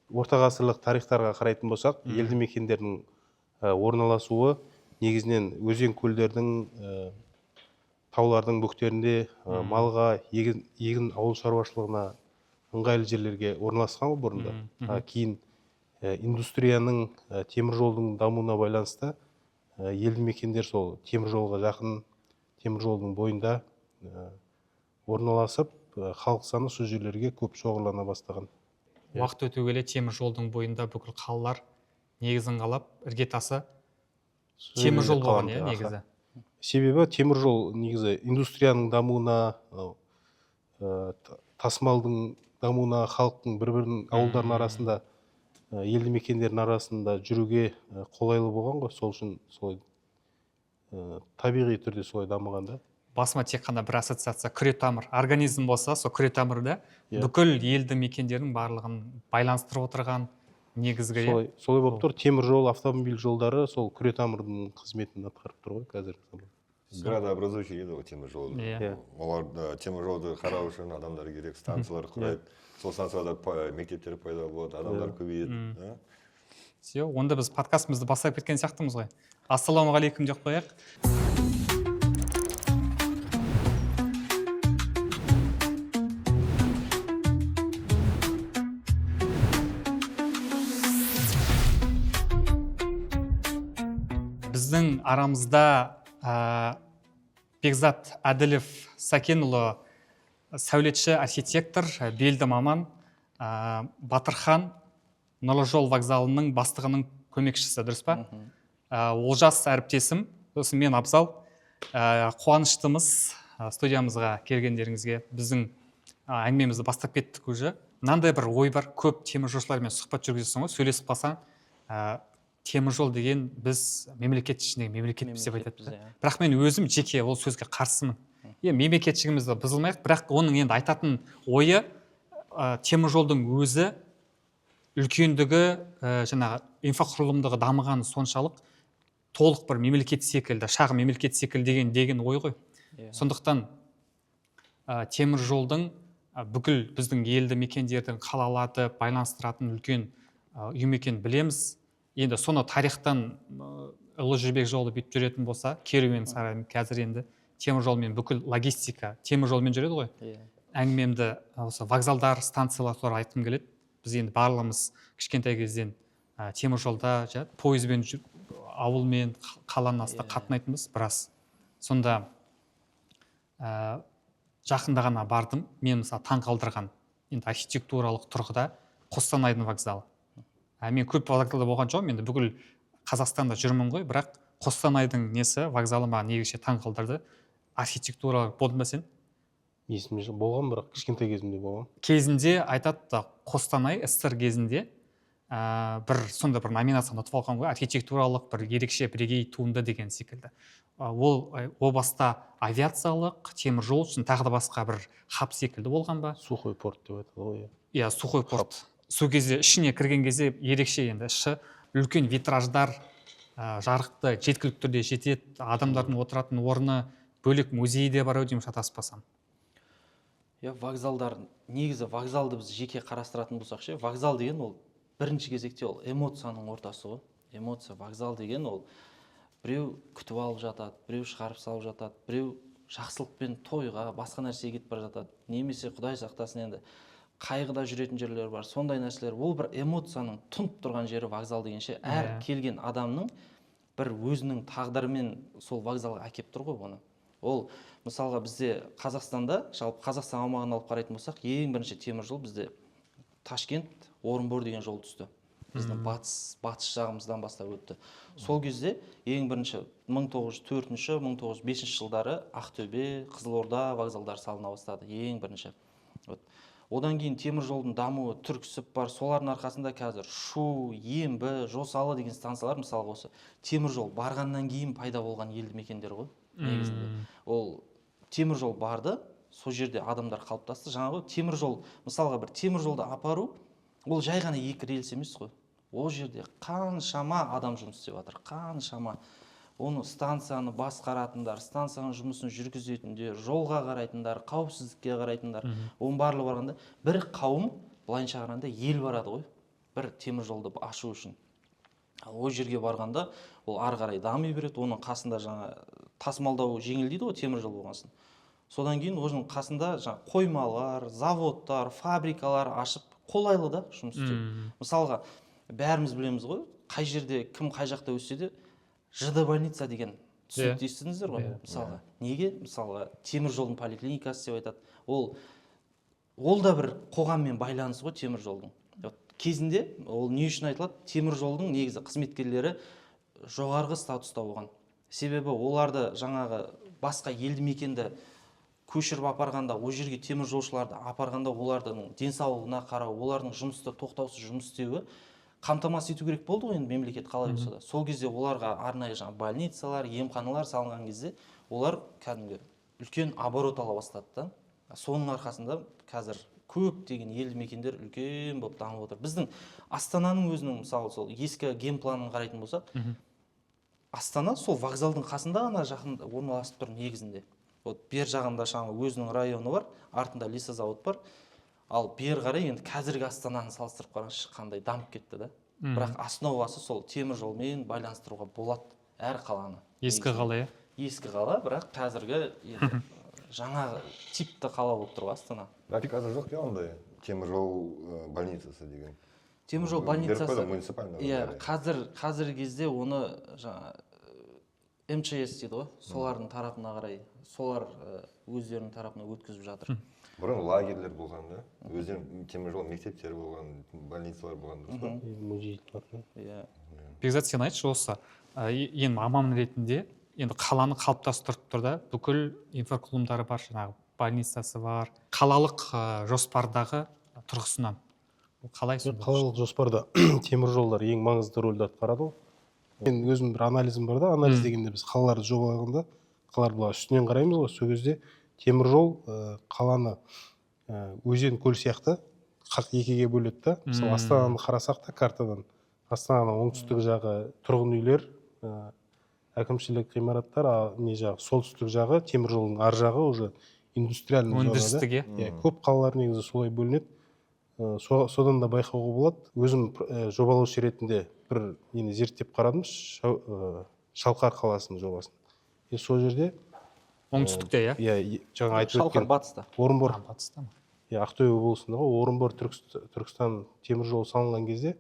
орта ғасырлық тарихтарға қарайтын болсақ, елді мекендердің орналасуы негізінен өзен көлдердің, таулардың бөктерінде малға, егін ауыл шаруашылығына ыңғайлы жерлерге орналасқан ғой бұрында. Кейін индустрияның, темір жолдың дамуына байланысты елді мекендер сол темір жолға жақын, темір жолдың бойында орналасып, халық саны сол жерлерге көп шоғырлана бастаған. Уақыт өте келе темір жолдың бойында бүкіл қалалар негізін қалап, іргетасы темір жол болған, негізі. Себебі темір жол негізі индустрияның дамуына, тасымалдың дамуына, халықтың бір-бірінің ауылдардың арасында, елді мекендердің арасында жүруге қолайлы болған ғой. Сол үшін солай табиғи түрде солай дамыған да. Басыма тек қана бір ассоциация, күретамыр. Организм болса, сол күретамырда бүкіл елді мекендердің барлығын байланыстырып отырған негізгі. Солай болып тұр. Темір жол, автомобиль жолдары сол күретамырдың қызметін атқарып тұр ғой қазіргі заманда. Градообразующий еді ғой темір жол. Олар темір жолды қарау үшін адамдар керек, станциялар құрайды. Сол станцияда мектептер пайда болады, адамдар көбейеді. Онда біз подкастымызды бастап кеткен сияқтымыз ғой. Ассалаумағалейкум деп қояйық. Біздің арамызда Бекзат Әділев Сәкенұлы, сәулетші, архитектор, белді маман, Батырхан Нұрлы жол вокзалының бастығының көмекшісі, дұрыс па? Олжас әріптесім, сосын мен Абзал. Қуаныштымыз студиямызға келгендеріңізге. Біздің әңгімемізді бастап кеттік уже. Мынандай бір ой бар, көп теміржолшылармен сұхбат жүргізесің ғой, сөйлесіп қалсаң, темір жол деген біз мемлекет ішіндегі мемлекетпіз деп айтады. Бірақ мен өзім жеке ол сөзге қарсымын. Мемлекетшілігімізді бұзылмайық, бірақ оның енді айтатын ойы темір жолдың өзі үлкендігі, жаңағы инфрақұрылымдығы дамыған соншалық толық бір мемлекет секілді, шағын мемлекет секілді деген ой ғой. Сондықтан темір жолдың бүкіл біздің елді мекендердің қалаларды байланыстыратын үлкен ұйым екенін білеміз. Енді соны тарихтан Ұлы Жібек жолы бүйтіп жүретін болса, керуен сарайы қазір енді темір жолмен бүкіл логистика темір жолмен жүреді ғой. Әңгімемді осы вокзалдар, станциялар туралы айтқым келеді. Біз енді барлығымыз кішкентай кезден темір жолда пойызбен ауылмен қаланың астында қатынайтынбыз біраз. Сонда жақында ғана бардым. Мен мысалы таң қалдырған енді архитектуралық тұрғыда Қостанайдың вокзалы. Мен көп вокзалда болған жоқпын, енді бүкіл Қазақстанда жүрмін ғой, бірақ Қостанайдың несі вокзалы маған негізше таң қалдырды. Архитектуралық болдың ба сен? Есімде болған, бірақ кішкентай кезімде болған. Кезінде айтады, Қостанай СССР кезінде сонда бір номинацияны ұтып алған ғой, архитектуралық бір ерекше бірегей туынды деген секілді. Ол о баста авиациялық, темір жол үшін тағы да басқа бір хаб секілді болған ба? Сухой порт деп айтады ғой. Иә, сухой порт. Сол кезде ішіне кірген кезде ерекше енді іші үлкен витраждар, жарықты жеткілікті түрде жетеді, адамдардың отыратын орны, бөлек музей де бар ау деймін, шатаспасам. Вокзалдар, негізі вокзалды біз жеке қарастыратын болсақ ше, вокзал деген ол бірінші кезекте ол эмоцияның ортасы ғой. Эмоция, вокзал деген ол біреу күтіп алып жатады, біреу шығарып салып жатады, біреу жақсылықпен тойға, басқа нәрсеге кетіп бара жатады. Немесе Құдай сақтасын енді қайғыда жүретін жерлер бар, сондай нәрселер. Ол бір эмоцияның тұнып тұрған жері вокзал дегенше, әр келген адамның бір өзінің тағдырымен сол вокзалға әкеп тұр ғой оны. Ол мысалға бізде Қазақстанда, жалпы Қазақстан аумағын алып қарайтын болсақ, ең бірінші темір жол бізде Ташкент, Орынбор деген жол түсті. Біздің батыс жағымыздан бастап өтті. Сол кезде ең бірінші 1904-1905 жылдары Ақтөбе, Қызылорда вокзалдары салына бастады. Ең бірінші. Одан кейін темір жолдың дамуы түрксіп бар. Солардың арқасында қазір Шу, Ембі, Жосалы деген станциялар мысалға осы темір жол барғаннан кейін пайда болған елді мекендер ғой. Негізінде. Ол темір жол барды, сол жерде адамдар қалыптасты. Жаңағы темір жол, мысалға бір темір жолды апару, ол жай ғана екі рельс емес қой. Ол жерде қаншама адам жұмыс істеп жатыр, қаншама. Оны станцияны басқаратындар, станцияның жұмысын жүргізетіндер, жолға қарайтындар, қауіпсіздікке қарайтындар. Оның барлығы барғанда бір қауым, былайынша қарағанда ел барады ғой. бір темір жолды ашу үшін. Ол жерге барғанда ол ары қарай дами береді, оның қасында жаңа тасымалдау жеңілдейді ғой темір жол болған соң. Содан кейін оның қасында жаңа қоймалар, заводтар, фабрикалар ашып қолайлы да жұмыс істеу. Мысалға бәріміз білеміз ғой, қай жерде кім қай жақта өссе де ЖД больница деген түсінікті естідіңіздер ғой. Мысалға неге? Мысалға темір жолдың поликлиникасы деп айтады. Ол да бір қоғаммен байланысы ғой темір жолдың. Кезінде ол не үшін айтылады? Темір жолдың негізі қызметкерлері жоғарғы статуста болған. Себебі оларды жаңағы басқа елді мекенді көшіріп апарғанда, ол жерге темір жолшыларды апарғанда олардың денсаулығына қарау, олардың жұмыста тоқтаусыз жұмыс істеуі қамтамасыз ету керек болды ғой енді мемлекет қалай болса да. Сол кезде оларға арнайы жаңа больницалар, емханалар салынған кезде олар кәдімгі үлкен оборот ала бастады да. Соның арқасында қазір көптеген елді мекендер үлкен болып дамып отыр. Біздің Астананың өзінің мысалы сол ескі генпланын қарайтын болсақ, Астана сол вокзалдың қасында ғана жақын орналасып тұр негізінде. Вот бер жағында шаңы өзінің районы бар, артында лесозавод бар. Ал бер қарай енді қазіргі Астананы салыстырып қараңызшы, қандай дамып кетті да. Бірақ основасы сол темір жолмен байланыстыруға болады әр қаланы. Ескі қала, Ескі қала, бірақ қазіргі жаңа типті қала болып тұр Астана. Бірақ қазір жоқ я ондай темір жол больницасы деген. Темір жол больницасы. Муниципальный. Қазіргі кезде оны жаңа МЧС дейді ғой, солардың тарапына қарай, солар өздерінің тарапына өткізіп жатыр. Бұрын лагерлер болған да, өздерінің темір жол мектептері болған, больницалар болған дұрыс па? Музей бар. Бекзат, сен айтшы осы, енді маман ретінде енді қаланы қалыптастырып тұр да, бүкіл инфрақұрылымдары бар, жаңағы больницасы бар, қалалық жоспардағы тұрғысынан. Қалай сонда? Қалалық жоспарда темір жолдар ең маңызды рөлді атқарады ғой. Мен өзім бір анализім бар да, анализ дегенде біз қалаларды жобалағанда, қалаларды былай үстінен қараймыз ғой, сол кезде темір жол қаланы өзен көл сияқты екіге бөледі да. Мысалы Астананы қарасақ та картадан, Астананың оңтүстік жағы тұрғын үйлер, әкімшілік ғимараттар, не жағы солтүстік жағы темір жолдың ар жағы уже индустриальный өндірістіге. Көп қалалар негізі солай бөлінеді. Содан да байқауға болады. Өзім жобалаушы ретінде бір нені зерттеп қарадым, Шалқар қаласының жобасын. Сол жерде Оңтүстікте, жаңа айтып Шалқар батыста. Орынбор, батыста ма? Ақтөбе облысында ғой, Орынбор Түркістан темір жолы салынған кезде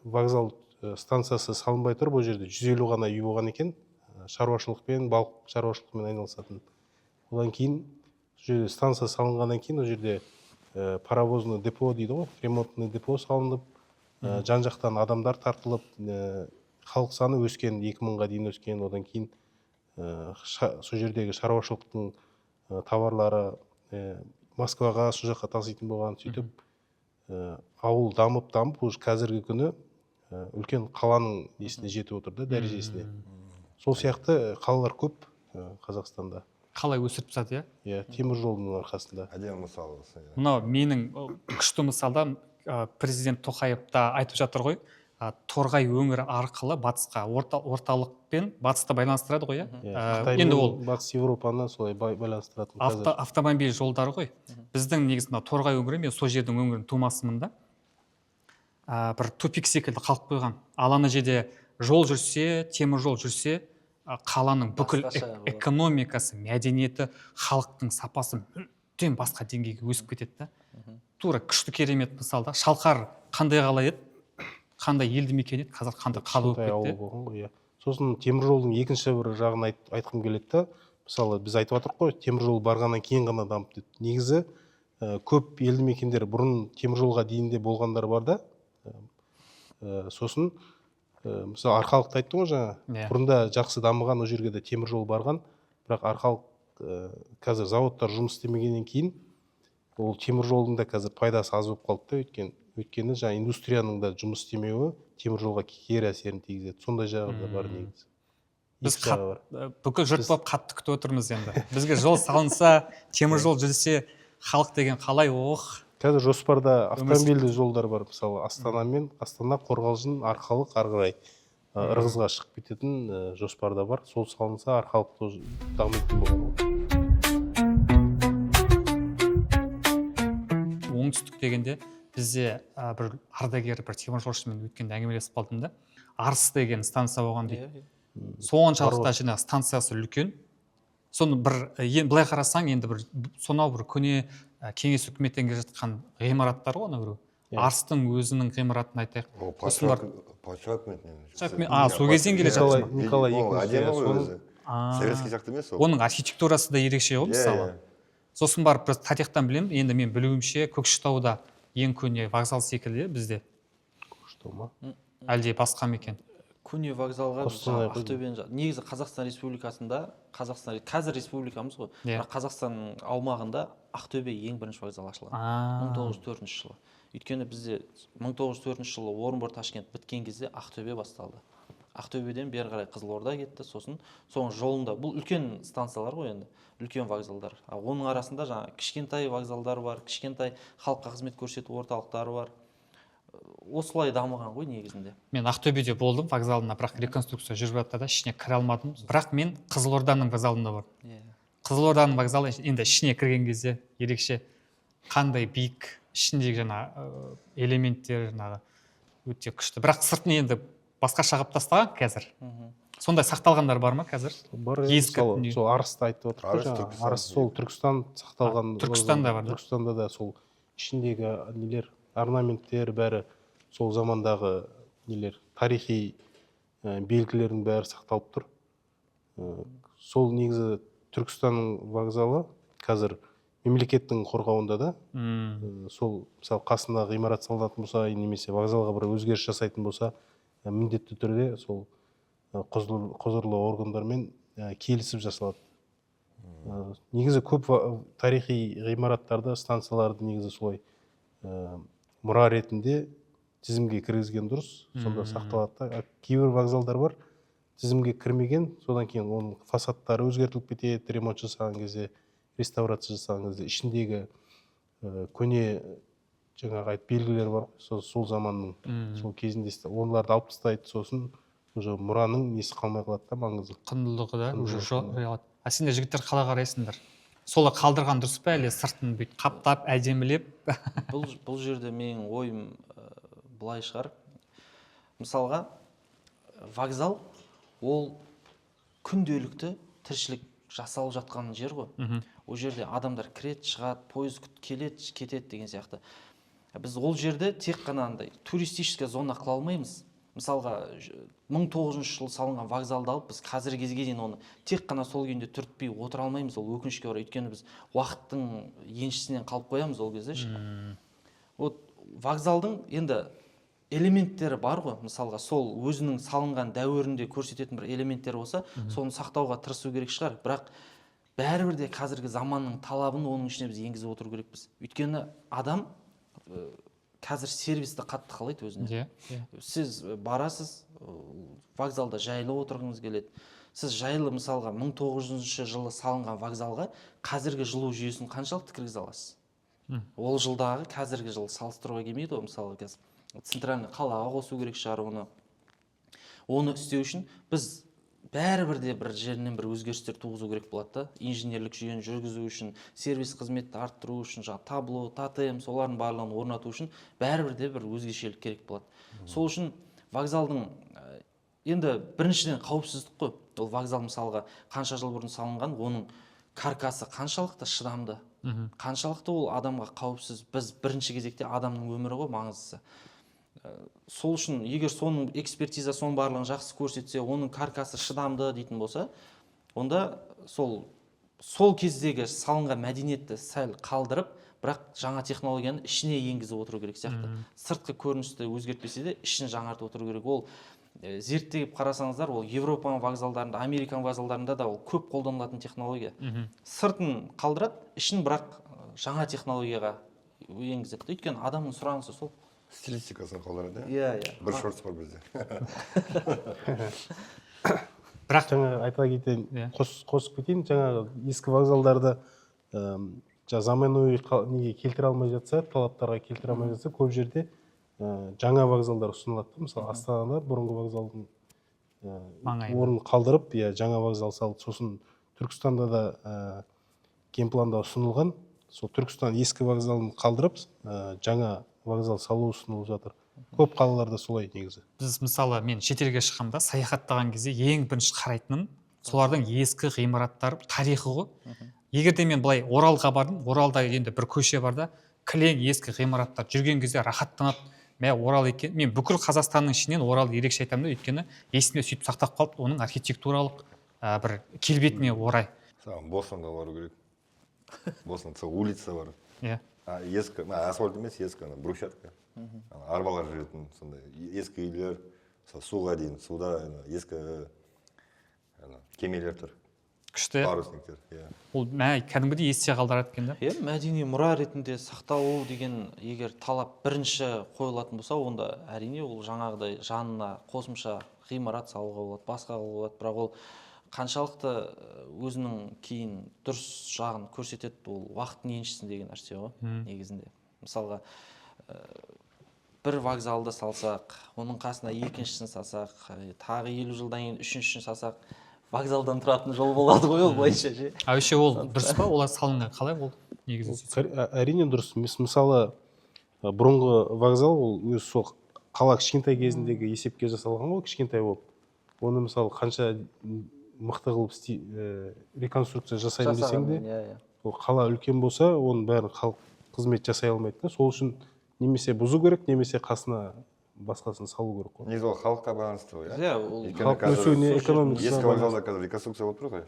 вокзал станциясы салынбай тұрып, ол жерде 150 ғана үй болған екен, шаруашылықпен, балық шаруашылығымен айналысатын. Одан кейін станция салынғаннан кейін ол жерде паровозный депо дейді ғой, ремонтный депо салынып, жан-жақтан адамдар тартылып, халық саны өскен, 2000-ға дейін өскен. Одан кейін сол жердегі шаруашылықтың товарлары Москваға, сол жаққа таситын болған. Сөйтіп ауыл дамып, уже қазіргі күні үлкен қаланың несіне жетіп отыр да, дәрежесіне. Сол сияқты қалалар көп Қазақстанда. Қалай өсіріп жатыр, темір жолдың арқасында. Әдемі мысал осы. Мынау менің күшті мысалда президент Тоқаев та айтып жатыр ғой, Торғай өңірі арқылы батысқа, орталық пен батысты байланыстырады ғой, Қытаймен батыс Европаны солай байланыстыратын қазір. Автомобиль жолдары ғой. Біздің негізінде Торғай өңірі, мен сол жердің өңірінің тумасымын да. Бір тупик секілді қалып қойған. Аланы жерде жол жүрсе, темір жол жүрсе, қаланың бүкіл экономикасы, мәдениеті, халықтың сапасы мүлдем басқа деңгейге өсіп кетеді да. Тура күшті керемет мысалда. Шалқар қандай қала еді, қандай елді мекен еді, қазір қандай қала болып кетті. Сосын темір жолдың екінші бір жағын айтқым келеді да. Мысалы, біз айтып отырмыз ғой, темір жол барғаннан кейін ғана дамып деді. Негізі көп елді мекендер бұрын темір жолға дейінде болғандар бар да. Сосын мысалы арқалықты айтты ғой жаңа, бұрында жақсы дамыған, ол жерге де темір жол барған, бірақ арқалық қазір заводтар жұмыс істемегеннен кейін ол темір жолдың да қазір пайдасы аз болып қалды да, өйткені жаңа индустрияның да жұмыс істемеуі темір жолға кері әсерін тигізеді. Сондай жағы да бар негізі. Біз бүкіл жұрт болып қатты күтіп отырмыз енді. Бізге жол салынса, темір жол жүрсе, халық деген қалай, Қазір жоспарда автомобильді жолдар бар, мысалы Астана, Қорғалжын, Арқалық, ары қарай Ырғызға шығып кететін жоспарда бар. Сол салынса Арқалықты дамитын болады. Оңтүстік дегенде бізде бір ардагер бір теміржолшымен өткенде әңгімелесіп қалдым да, Арыс деген станция болған дейді. Соншалықты жаңағы станциясы үлкен. Соны бір былай қарасаң, енді бір сонау бір көне кеңес үкіметтен келе жатқан ғимараттар ғой, ана біреу. Арыстың өзінің ғимаратын айтайық. Патша үкіметінен. Сол кезден келе жатыр. Николай әдемі ғой өзі. Советский сияқты емес ол. Оның архитектурасы да ерекше ғой, мысалы. Сосын барып біз тарихтан білемін, енді мен білуімше Көкшетауда ең көне вокзал секілді бізде. Көкшетау ма? Әлде басқа ма екен? Көне вокзалға Ақтөбені негізі Қазақстан Республикасында, қазір республикамыз ғой, бірақ Қазақстанның аумағында Ақтөбе ең бірінші вокзал ашылған 1904 жылы. Өйткені бізде 1904 жылы Орынбор, Ташкент біткен кезде Ақтөбе басталды. Ақтөбеден бері қарай Қызылорда кетті, сосын соның жолында, бұл үлкен станциялар ғой енді, үлкен вокзалдар. Оның арасында жаңа кішкентай вокзалдар бар, кішкентай халыққа қызмет көрсету орталықтары бар. Осылай дамыған ғой негізінде. Мен Ақтөбеде болдым вокзалына, бірақ реконструкция жүріп жатты да, ішіне кіре алмадым. Бірақ мен Қызылорданың вокзалында бар. Қызылорданың вокзалы енді ішіне кірген кезде ерекше қандай биік, ішіндегі жаңа элементтер жаңағы өте күшті. Бірақ сыртын енді басқаша қылып тастаған қазір. Сондай сақталғандар бар ма қазір? Бар. Сол Арысты айтып отыр. Арыс сол Түркістан сақталған. Түркістанда бар да? Түркістанда да сол ішіндегі нелер, орнаменттер бәрі сол замандағы нелер, тарихи белгілердің бәрі сақталып тұр. Сол негізі Түркістанның вокзалы қазір мемлекеттің қорғауында да. Сол мысалы қасында ғимарат салынатын болса, немесе вокзалға бір өзгеріс жасайтын болса, міндетті түрде сол құзырлы органдармен келісіп жасалады. Негізі көп тарихи ғимараттарды, станцияларды негізі солай мұра ретінде тізімге кіргізген дұрыс, сонда сақталады. Кейбір вокзалдар бар, тізімге кірмеген, содан кейін оның фасадтары өзгертіліп кетеді, ремонт жасаған кезде, реставрация жасаған кезде, ішіндегі көне жаңағы белгілер бар, сол заманның, сол кезінде оларды алып тастайды, сосын уже мұраның несі қалмай қалады да, маңызы. Құндылығы да уже жоғалады. Сендер жігіттер қалай қарайсыңдар? Солай қалдырған дұрыс па, әлде сыртын бүйтіп қаптап, әдемілеп? Бұл жерде менің ойым былай шығар. Мысалға, вокзал ол күнделікті тіршілік жасалып жатқан жер ғой. Ол жерде адамдар кіреді, шығады, пойыз келеді, кетеді деген сияқты. Біз ол жерде тек қана андай туристическая зона қыла алмаймыз. Мысалға 1900 жылы салынған вокзалды алып, біз қазіргі кезге дейін оны тек қана сол күйінде түртпей отыра алмаймыз, ол өкінішке орай. Өйткені біз уақыттың еншісінен қалып қоямыз ол кезде. Вот вокзалдың енді элементтері бар ғой, мысалға сол өзінің салынған дәуірінде көрсететін бір элементтері болса, соны сақтауға тырысу керек шығар. Бірақ бәрібір де қазіргі заманның талабын оның ішіне біз енгізіп отыру керекпіз. Өйткені адам қазір сервисті қатты қалайды өзіне. Сіз барасыз, вокзалда жайлы отырғыңыз келеді. Сіз жайлы мысалға 1900 жылы салынған вокзалға қазіргі жылу жүйесін қаншалықты кіргізе аласыз? Ол жылдағы қазіргі жылы салыстыруға келмейді ғой, мысалы центральный қалаға қосу керек шығар оны. Оны істеу үшін біз бәрібір де бір жерінен бір өзгерістер туғызу керек болады да. Инженерлік жүйені жүргізу үшін, сервис қызметті арттыру үшін, табло, тотем, солардың барлығын орнату үшін бәрібір де бір өзгешелік керек болады. Сол үшін вокзалдың енді біріншіден қауіпсіздік қой. Ол вокзал мысалға қанша жыл бұрын салынған, оның каркасы қаншалықты шыдамды, қаншалықты ол адамға қауіпсіз. Біз бірінші кезекте адамның өмірі ғой маңыздысы. Сол үшін егер соның экспертиза соның барлығын жақсы көрсетсе, оның каркасы шыдамды дейтін болса, онда сол кездегі салынған мәдениетті сәл қалдырып, бірақ жаңа технологияны ішіне енгізіп отыру керек сияқты. Сыртқы көріністі өзгертпесе де ішін жаңартып отыру керек. Ол зерттеп қарасаңыздар, ол Европаның вокзалдарында, Американ вокзалдарында да ол көп қолданылатын технология. Сыртын қалдырады, ішін бірақ жаңа технологияға енгізеді. Өйткені адамның сұранысы сол. Стилистикасын қолданады, бір шорт бар бізде. Бірақ жаңа айта кетейін, қосып кетейін, жаңағы ескі вокзалдарды заманауи неге келтіре алмай жатса, талаптарға келтіре алмай жатса, көп жерде жаңа вокзалдар ұсынылады. Мысалы Астанада бұрынғы вокзалдың орнын қалдырып, жаңа вокзал салды. Сосын Түркістанда да кең планда ұсынылған. Сол Түркістан ескі вокзалын қалдырып, жаңа вокзал салу ұсынылып жатыр. Көп қалаларда солай негізі. Біз мысалы мен шетелге шыққанда саяхаттаған кезде ең бірінші қарайтыным солардың ескі ғимараттар тарихы ғой. Егер де мен былай Оралға бардым, Оралда енді бір көше бар да, кілең ескі ғимараттар, жүрген кезде рахаттанады. Мә Орал екен, мен бүкіл Қазақстанның ішінен Оралды ерекше айтамын да, өйткені есімде сөйтіп сақтап қалыпты оның архитектуралық бір келбетіне орай. Саған Бостонда бару керек. Бостонда улица бар. Иә. Ескі, асфальт емес, ескі брусчатка. Арбалар жүретін сондай ескі үйлер, суға дейін, суда ескі кемелер тұр. Күшті. Парусниктер, иә. Ол кәдімгідей есте қалдырады екен да. Иә, мәдени мұра ретінде сақталу деген егер талап бірінші қойылатын болса, онда әрине ол жаңағыдай жанына қосымша ғимарат салуға болады, басқа болады, бірақ ол қаншалықты өзінің кейін дұрыс жағын көрсетеді, ол уақыттың еншісін деген нәрсе ғой негізінде. Мысалға, бір вокзалды салсақ, оның қасына екіншісін салсақ, тағы 50 жылдан кейін үшіншісін салсақ, вокзалдан тұратын жол болады ғой ол былайша ше. Вообще ол дұрыс па? Олар салынған қалай ол негізі? Әрине дұрыс. Мысалы, бұрынғы вокзал ол өз сол қала кішкентай кезіндегі есепке жасалған ғой, кішкентай болып. Оны мысалы қанша мықты қылып реконструкция жасаймын десең де, ол қала үлкен болса, оның бәрін халық қызмет жасай алмайды. Сол үшін немесе бұзу керек, немесе қасына басқасын салу керек қой. Негізі ол халыққа байланысты ғой, иә? Ол халықтың өсуіне, экономикасына ескі вокзалда қазір реконструкция болып тұр ғой.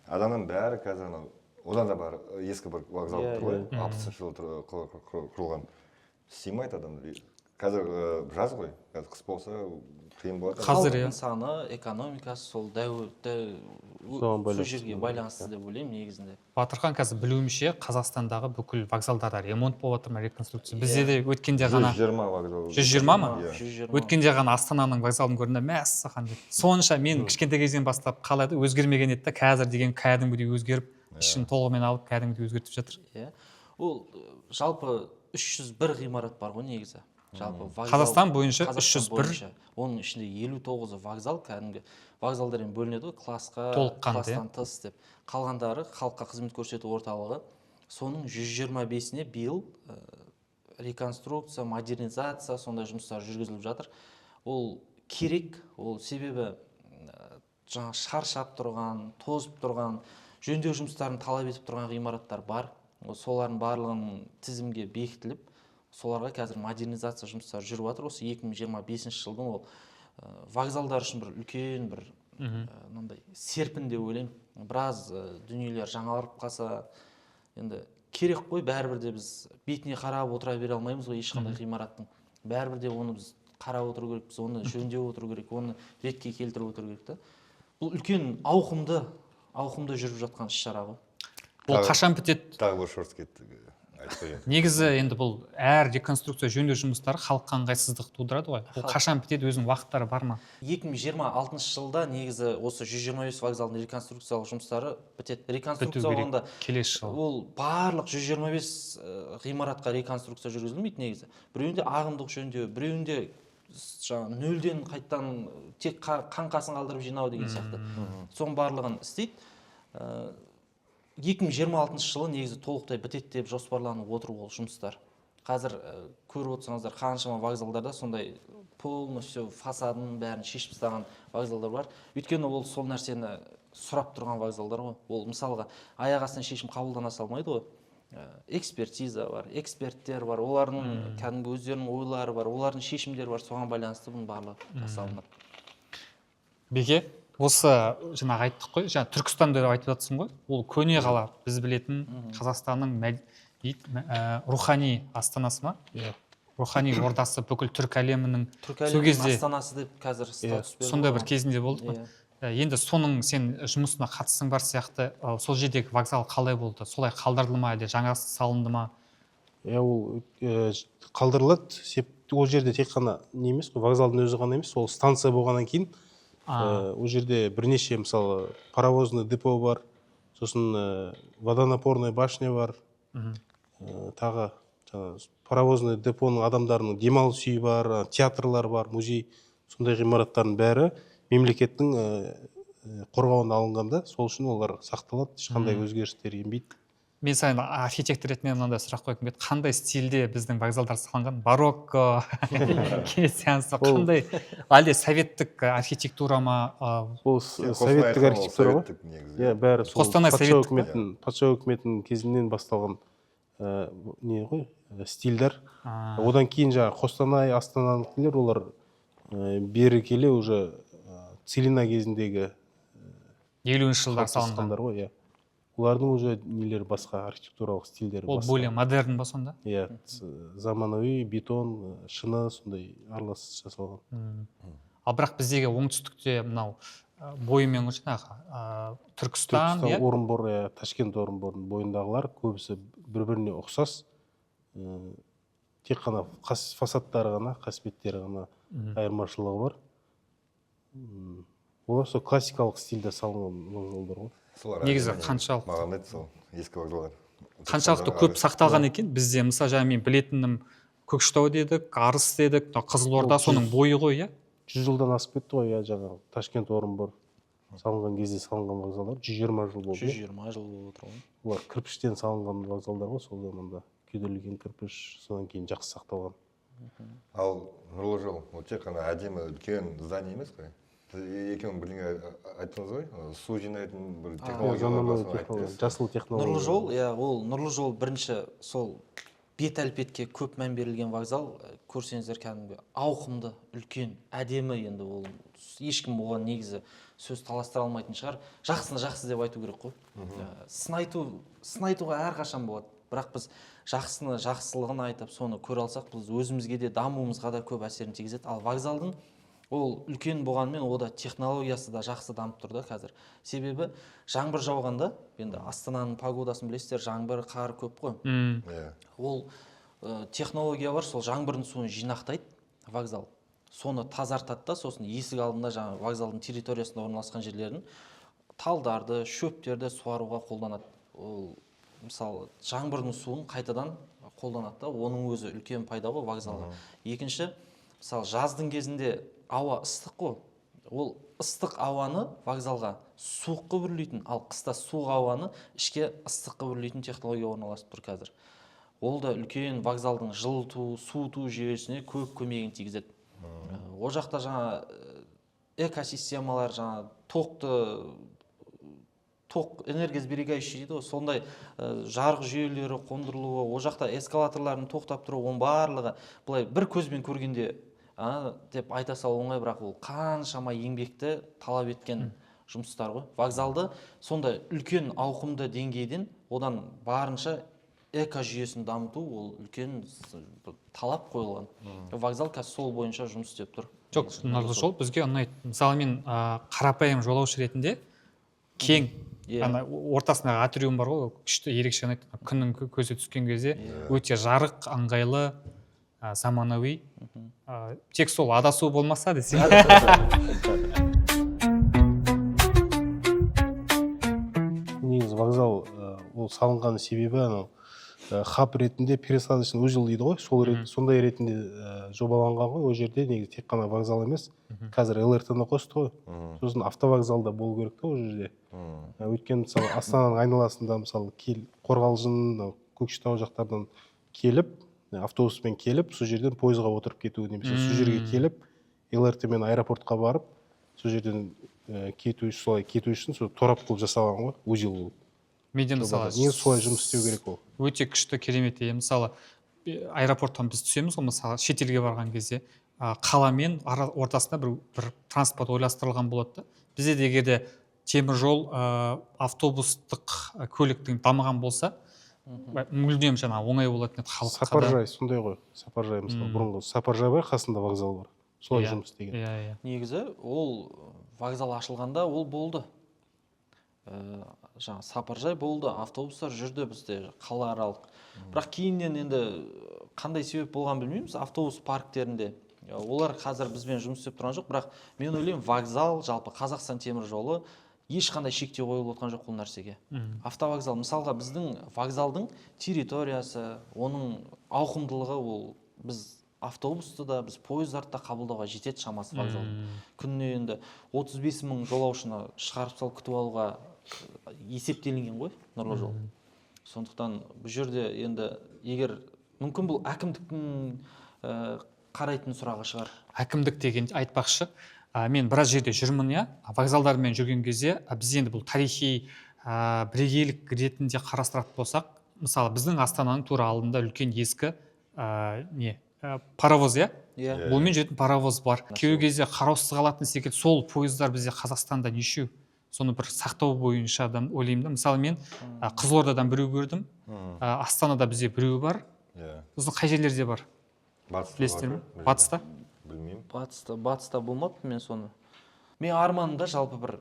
Адамның бәрі қазір одан да бар ескі бір вокзал тұр ғой, 60 жылы құрылған. Сыймайды адамдар. Қазір жаз ғой, қазір қыс болса қиын болады. Халықтың саны, экономикасы сол сол жерге байланысты деп ойлаймын негізінде. Батырхан, қазір білуімше Қазақстандағы бүкіл вокзалдарда ремонт болып жатыр ма, реконструкция? Бізде де өткенде ғана 120 вокзал. 120 ма? Өткенде ғана Астананың вокзалын көрдім, мәссаған деп. Сонша мен кішкентай кезден бастап қалады өзгермеген еді, қазір деген кәдімгідей өзгеріп, ішін толығымен алып кәдімгідей өзгертіп жатыр. Иә. Ол жалпы 301 ғимарат бар ғой негізі. Жалпы Қазақстан бойынша 301. Оның ішінде 59-ы вокзал, кәдімгі вокзалдармен бөлінеді ғой, классқа, класстан тыс деп. Қалғандары халыққа қызмет көрсету орталығы. Соның 125-іне биыл реконструкция, модернизация, сондай жұмыстар жүргізіліп жатыр. Ол керек, ол себебі жаңа шаршап тұрған, тозып тұрған, жөндеу жұмыстарын талап етіп тұрған ғимараттар бар. Солардың барлығын тізімге бекітіліп, соларға қазір модернизация жұмыстары жүріп жатыр. Осы 2025 жылдың ол вокзалдар үшін бір үлкен бір серпін деп ойлаймын. Біраз дүниелер жаңарып қалса, енді керек қой, бәрібір де біз бетіне қарап отыра бере алмаймыз ғой ешқандай ғимараттың. Бәрібір де оны біз қарап отыру керек, біз оны жөндеп отыру керек, оны ретке келтіріп отыру керек та. Бұл үлкен ауқымда жүріп жатқан іс-шара ғой. Ол қашан бітеді? Тағы бір шорт кетті. Негізі енді бұл әр реконструкция жөндеу жұмыстары халыққа ыңғайсыздық тудырады ғой. Ол қашан бітеді, өзінің уақыттары бар ма? 2026 жылда негізі осы 125 вокзалдың реконструкциялық жұмыстары бітеді. Реконструкция онда келесі жыл. Ол барлық 125 ғимаратқа реконструкция жүргізілмейді негізі. Біреуінде ағымдық жөндеу, біреуінде жаңа нөлден қайттан тек қаңқасын қалдырып жинау деген сияқты. Соның барлығын істейді. 2026 жылы негізі толықтай бітеді деп жоспарланып отыр ол жұмыстар. Қазір көріп отырсаңыздар, қаншама вокзалдарда сондай полностью фасадын бәрін шешіп тастаған вокзалдар бар. Өйткені ол сол нәрсені сұрап тұрған вокзалдар ғой. Ол мысалға аяқ астынан шешім қабылдана салмайды ғой. Экспертиза бар, эксперттер бар, олардың кәдімгі өздерінің ойлары бар, олардың шешімдері бар, соған байланысты бұның барлығы жасалынады. Беке, осы жаңағы айттық қой, жаңа Түркістанды айтып жатсың ғой, ол көне қала, біз білетін Қазақстанның рухани астанасы ма? Рухани ордасы бүкіл түрк әлемінің астанасы деп қазір статус берді. Сондай бір кезінде болды ғой. Енді соның сен жұмысына қатысың бар сияқты, сол жердегі вокзал қалай болды? Солай қалдырылды ма, әлде жаңа салынды ма? Ол қалдырылады, ол жерде тек қана не емес қой, вокзалдың өзі ғана емес, ол станция болғаннан кейін ол жерде бірнеше, мысалы, паровозный депо бар, сосын водонапорная башня бар, тағы паровозный депоның адамдарының демалыс үйі бар, театрлар бар, музей, сондай ғимараттардың бәрі мемлекеттің қорғауына алынғанда, сол үшін олар сақталады, ешқандай өзгерістер енбейді. мен саған архитектор ретінде мынандай сұрақ қойғым келеді. Қандай стильде біздің вокзалдар салынған? Барокко, Кенесиансы, қандай? Әлде советтік архитектура ма? Бұл советтік архитектура ғой. Иә, бәрі сол Қостанай советтік. патша өкіметінің кезінен басталған не ғой, стильдер. Одан кейін жаңағы Қостанай, Астананыкілер олар бері келе уже целина кезіндегі 50-ші жылдар салынған. қалыптасқандар ғой, иә. Олардың уже нелер басқа архитектуралық стильдері Ол басқа. более модерн ба сонда? Иә, заманауи бетон, шыны сондай аралас жасалған. Ал бірақ біздегі оңтүстікте мынау бойымен жаңағы Түркістан, иә? Орынбор, Ташкент Орынбордың бойындағылар көбісі бір-біріне ұқсас. Тек қана фасадтары ғана, қасбеттері ғана айырмашылығы бар. Олар сол классикалық стильде салынған вокзалдар ғой. Негізі қаншалық? Маған айтты сол ескі вокзалдар. Қаншалықты көп сақталған екен? Бізде мысалы жаңа мен білетінім Көкшетау дедік, Арыс дедік, Қызылорда соның бойы ғой, иә? 100 жылдан асып кетті ғой, иә, жаңағы Ташкент Орынбор салынған кезде салынған вокзалдар 120 жыл болды. 120 жыл болып отыр ғой. Олар кірпіштен салынған вокзалдар ғой, сол заманда күйдірілген кірпіш, содан кейін жақсы сақталған. Ал нұрлы жол, ол тек қана әдемі үлкен здание емес қой. Екеуің бірдеңе айттыңыз ғой, су жинайтын бір технологиялар. Жасыл технология. Нұрлы жол, иә, ол нұрлы жол бірінші сол бет әлпетке көп мән берілген вокзал. Көрсеңіздер кәдімгі ауқымды, үлкен, әдемі, енді ол ешкім оған негізі сөз таластыра алмайтын шығар. Жақсыны жақсы деп айту керек қой. Сынайтуға әрқашан болады. Бірақ біз жақсыны жақсылығын айтып, соны көре алсақ, біз өзімізге де дамуымызға да көп әсерін тигізеді. Ал вокзалдың ол үлкен болғанымен ода технологиясы да жақсы дамып тұр да қазір. Себебі жаңбыр жауғанда, енді Астананың погодасын білесіздер, жаңбыр, қар көп қой. Ол технология бар, сол жаңбырдың суын жинақтайды вокзал. Соны тазартады да, сосын есік алдында жаңағы вокзалдың территориясында орналасқан жерлерін талдарды, шөптерді суаруға қолданады. Ол мысалы жаңбырдың суын қайтадан қолданады да, оның өзі үлкен пайда ғой вокзалға. Екінші, мысалы жаздың кезінде ауа ыстық қой. Ол ыстық ауаны вокзалға суыққа үрлейтін, ал қыста суық ауаны ішке ыстыққа үрлейтін технология орналасып тұр қазір. Ол да үлкен вокзалдың жылыту, суыту жүйесіне көп көмегін тигізеді. Ол жақта жаңа экосистемалар, жаңа тоқ энергосберегающий дейді ғой, сондай жарық жүйелері қондырылуы, ол жақта эскалаторлардың тоқтап тұруы, оның барлығы былай бір көзбен көргенде деп айта салу оңай, бірақ ол қаншама еңбекті талап еткен жұмыстар ғой. Вокзалды сондай үлкен ауқымды деңгейден одан барынша экожүйесін дамыту, ол үлкен талап қойылған. Вокзал қазір сол бойынша жұмыс істеп тұр. Жоқ, нұрлы жол бізге ұнайды. Мысалы мен қарапайым жолаушы ретінде кең, ортасындағы атриум бар ғой, күшті ерекше ұнайды. Күннің көзі түскен кезде өте жарық, ыңғайлы, заманауи. Тек сол адасу болмаса десең. Негізі вокзал ол салынған себебі анау хаб ретінде пересадочный узел дейді ғой, сондай ретінде жобаланған ғой. Ол жерде негізі тек қана вокзал емес, қазір ЛРТ-ны қосты ғой. Сосын автовокзалда болу керек та ол жерде. Өйткені мысалы Астананың айналасында мысалы Қорғалжын, Көкшетау жақтардан келіп, автобуспен келіп, сол жерден пойызға отырып кету, немесе сол жерге келіп, ЛРТ-мен аэропортқа барып, сол жерден кету үшін сол торап қылып жасалған ғой, узел бұл. Менде мысалы солай жұмыс істеу керек ол. Өте күшті керемет. Мысалы аэропорттан біз түсеміз ғой, мысалы шетелге барған кезде қаламен ортасында бір транспорт ойластырылған болады да. Бізде дегенде темір жол, автобустық көліктің дамыған болса, мүлдем жаңа оңай болатын еді халыққа. Сапаржай сондай ғой. Сапаржай мысалы бұрынғы Сапаржай бар, қасында вокзал бар. Солай жұмыс істеген. Негізі ол вокзал ашылғанда ол болды. Жаңа Сапаржай болды, автобустар жүрді бізде қалааралық. Бірақ кейіннен енді қандай себеп болған білмейміз, автобус парктерінде. Олар қазір бізбен жұмыс істеп тұрған жоқ, бірақ мен ойлаймын, вокзал, жалпы Қазақстан темір жолы ешқандай шектеу қойылып отқан жоқ бұл нәрсеге. Автовокзал, мысалға біздің вокзалдың территориясы, оның ауқымдылығы, ол біз автобусты да, біз пойыздарды да қабылдауға жетеді шамасы вокзал. Күніне енді 35 мың жолаушыны шығарып салып күтіп алуға есептелінген ғой нұрлы жол. Сондықтан бұл жерде енді егер мүмкін бұл әкімдіктің қарайтын сұрағы шығар. Әкімдік деген айтпақшы, мен біраз жерде жүрмін, иә, вокзалдармен жүрген кезде біз енді бұл тарихи бірегейлік ретінде қарастыратын болсақ, мысалы біздің Астананың тура алдында үлкен ескі паровоз, иә, болмен жүретін паровоз бар. Кей кезде қараусыз қалатын секілді сол пойыздар бізде Қазақстанда нешеу, соны бір сақтау бойынша да ойлаймын да. Мысалы мен Қызылордадан біреу көрдім, Астанада бізде біреу бар. Біздің қай жерлерде бар? Білесіздер ме? Батыста? Білмеймін. Батыста болмапты мен соны. Мен арманымда жалпы бір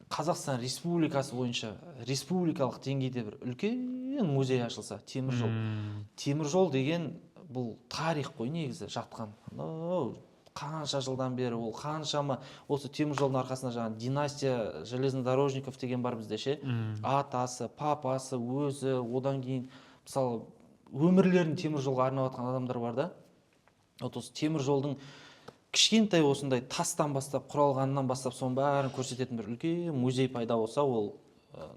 Қазақстан Республикасы бойынша республикалық деңгейде бір үлкен музей ашылса, теміржол. Теміржол деген бұл тарих қой негізі жатқан. Қанша жылдан бері ол қаншама осы теміржолдың арқасында жаңа династия железнодорожников деген бар бізде ше. Атасы, папасы, өзі, одан кейін мысалы өмірлерін теміржолға арнап жатқан адамдар бар да. Осы теміржолдың кішкентай осындай тастан бастап, құралғанынан бастап соның бәрін көрсететін бір үлкен музей пайда болса, ол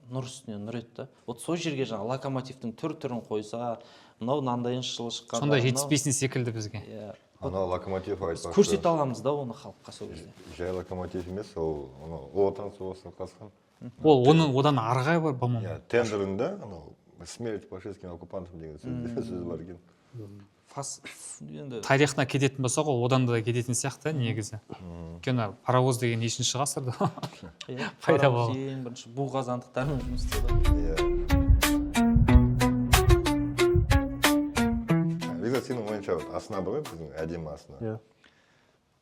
нұр үстіне нұр еді. Вот сол жерге жаңа локомотивтің түрін қойса, мынау мынандайыншы жылы шыққан. Сонда жетіспейтін секілді бізге. Ана локомотив айтпақшы. Көрсете аламыз да оны халыққа сол кезде. Жай локомотив емес, ол отан соғысына қатысқан. Ол одан арғы бар, по-моему. Тендерінде смерть фашистским оккупантам деген сөз бар екен. Тарихына кететін болсақ, ол одан да кететін сияқты негізі. Өйткені паровоз деген нешінші ғасырда пайда болған. Ең бірінші бу қазандықтармен жұмыс істеді. Бекзат, сенің ойынша Астана бар ғой, біздің әдемі Астана.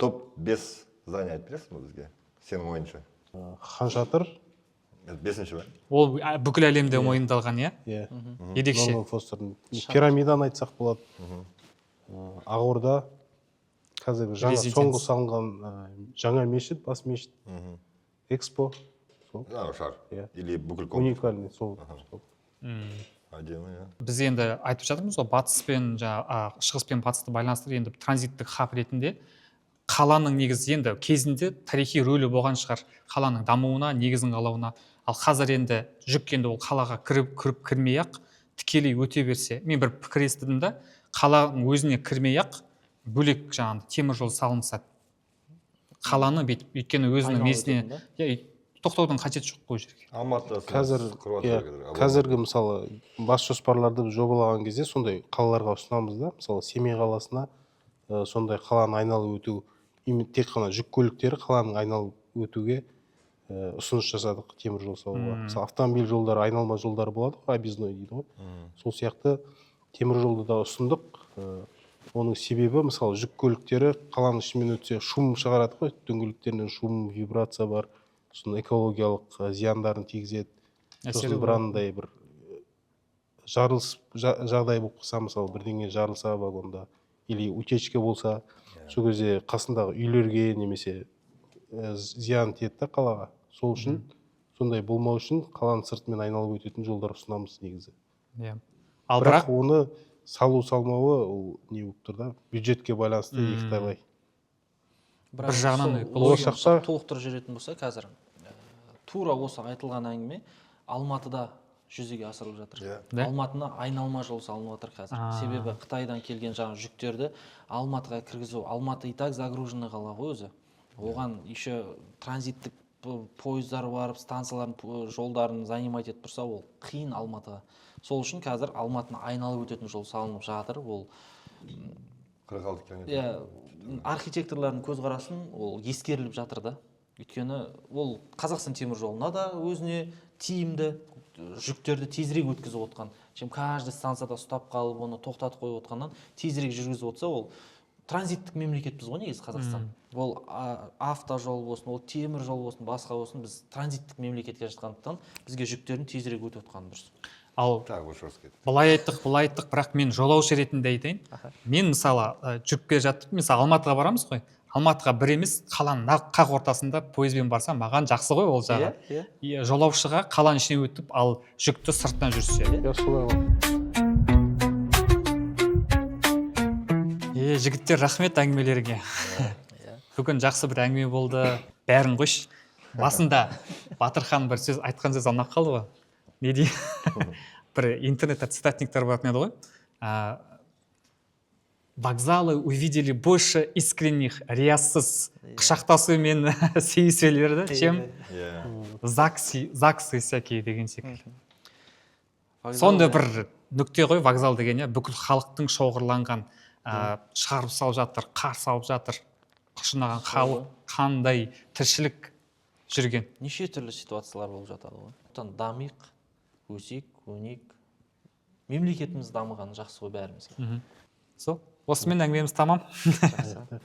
Топ-5 здание айтып бересің бе бізге? Сенің ойынша? Хан Шатыр. 5-ші ба? Ол бүкіл әлемде мойындалған, иә? Ерекше. Пирамиданы айтсақ болады. Ақорда, қазір соңғы салынған жаңа мешіт, бас мешіт, Экспо. Шар. Или бүкіл комплекс. Уникальный сол. Әдемі, иә. Біз енді айтып жатырмыз ғой, батыс пен шығыс пен батысты байланыстырып, енді транзиттік хаб ретінде қаланың негізі енді кезінде тарихи рөлі болған шығар, қаланың дамуына, негізін қалауына. Ал қазір енді жүк енді ол қалаға кірмей-ақ тікелей өте берсе, мен бір пікір естідім да, қаланың өзіне кірмей-ақ бөлек жаңағы теміржол салынса, қаланы өйткені өзінің несіне тоқтаудың қажеті жоқ қой жерге. Алматыда қазіргі мысалы бас жоспарларды жобалаған кезде сондай қалаларға ұсынамыз да, мысалы Семей қаласына сондай қаланы айналып өту, тек қана жүк көліктері қаланың айналып өтуге ұсыныс жасадық теміржол салуға. Мысалы автомобиль жолдары, айналма жолдары болады ғой, объездной дейді ғой. Сол сияқты теміржолды да ұсындық. Оның себебі мысалы жүк көліктері қаланың ішімен өтсе шум шығарады ғой, дөңгелектерінен шум, вибрация бар, сосын экологиялық зияндарын тигізеді. Сосын бір андай бір жарылыс жағдай болып қалса, мысалы бірдеңе жарылса вагонда или утечка болса, сол кезде қасындағы үйлерге немесе зиян тиеді да қалаға. Сол үшін сондай болмау үшін қаланың сыртымен айналып өтетін жолдар ұсынамыз негізі. Бірақ оны салу-салмауы ол не болып тұр да, бюджетке байланысты екіталай. Бір жағынан болашақта толықтырып жүретін болса, қазір тура осы айтылған әңгіме Алматыда жүзеге асырылып жатыр. Алматыны айналма жол салынып жатыр қазір. Себебі Қытайдан келген жаңа жүктерді Алматыға кіргізу. Алматы и так загруженный қала ғой өзі. Оған еще транзиттік пойыздар барып, станциялардың жолдарын занимать етіп тұрса, ол қиын Алматыға. Сол үшін қазір Алматыны айналып өтетін жол салынып жатыр. Ол 46 километр. Архитекторлардың көзқарасын ол ескеріліп жатыр да. Өйткені ол Қазақстан теміржолына да өзіне тиімді, жүктерді тезірек өткізіп отқан. Чем каждый станцияда ұстап қалып, оны тоқтатып қойып отқаннан тезірек жүргізіп отса, ол транзиттік мемлекетпіз ғой негізі Қазақстан. Ол автожол болсын, ол темір жол болсын, басқа болсын, біз транзиттік мемлекетке жатқандықтан бізге жүктердің тезірек өтіп отқаны дұрыс. Ал былай айттық, бірақ мен жолаушы ретінде айтайын. Мен мысалы жүріп келе жаттым, мысалы Алматыға барамыз ғой. Алматыға бір емес, қаланың қақ ортасында пойызбен барса, маған жақсы ғой ол жағы. Жолаушыға қаланың ішіне өтіп, ал жүкті сырттан жүрсе. Жігіттер, рахмет әңгімелеріңе. Бүгін жақсы бір әңгіме болды. Бәрін қойшы. Басында Батырхан бір сөз айтқан сөз ұнап қалды ғой. Не дейді? бір интернетте цитатниктер болатын еді ғой. Вокзалы увидели больше искренних риясыз құшақтасу мен сейіселерді, чем ЗАГСы всякие деген секілді. Сонда бір нүкте ғой вокзал деген, бүкіл халықтың шоғырланған, шығарып салып жатыр, қарсы алып жатыр, құшынаған халық қандай тіршілік жүрген. Неше түрлі ситуациялар болып жатады ғой. Дамиық, өсек, өнек. Мемлекетіміз дамыған жақсы ғой бәрімізге. Осымен әңгімеміз тамам. Жақсы.